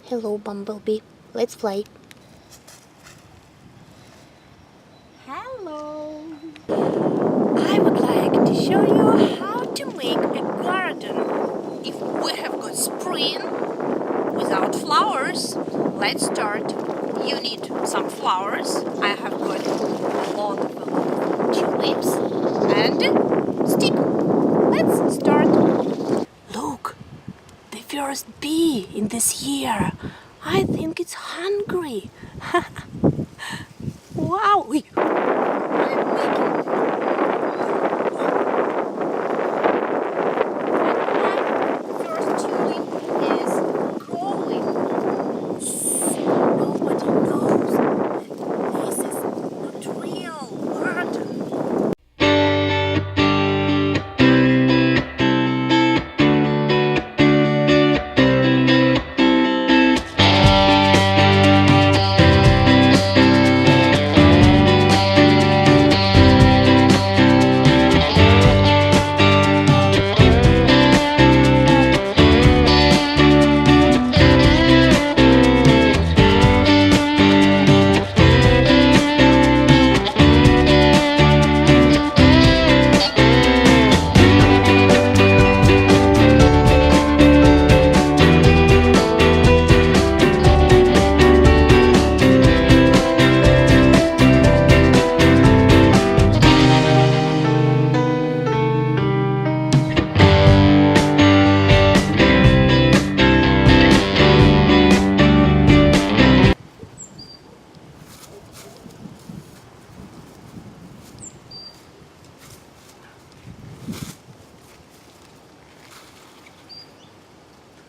Hello, Bumblebee. Let's play. Hello! I would like to show you how to make a garden. If we have got spring without flowers, let's start. You need some flowers. I have got a lot of tulips and stick. Let's start. Look, the first bee in this year. I think it's hungry. Wow!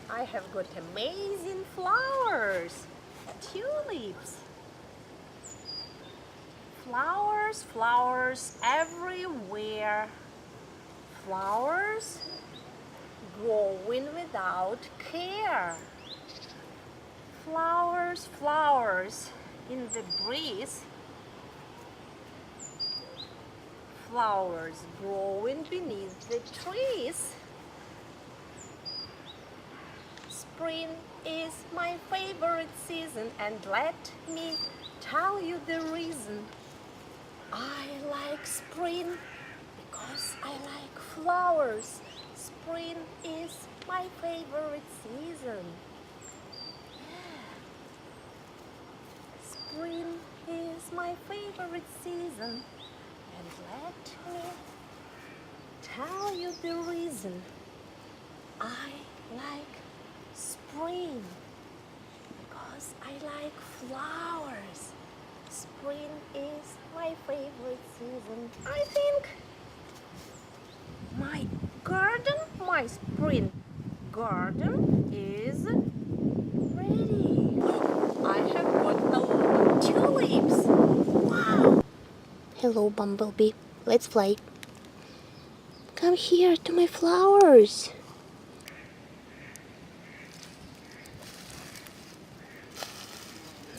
I have got amazing flowers, tulips. Flowers, flowers everywhere. Flowers growing without care. Flowers, flowers in the breeze. Flowers growing beneath the trees. Spring is my favorite season, and let me tell you the reason. I like spring because I like flowers. Spring is my favorite season. Yeah. Spring is my favorite season, and let me tell you the reason. I like spring because I like flowers. Spring is my favorite season. I think my garden, my spring garden is ready. I have got a lot of tulips. Wow! Hello, Bumblebee. Let's play. Come here to my flowers.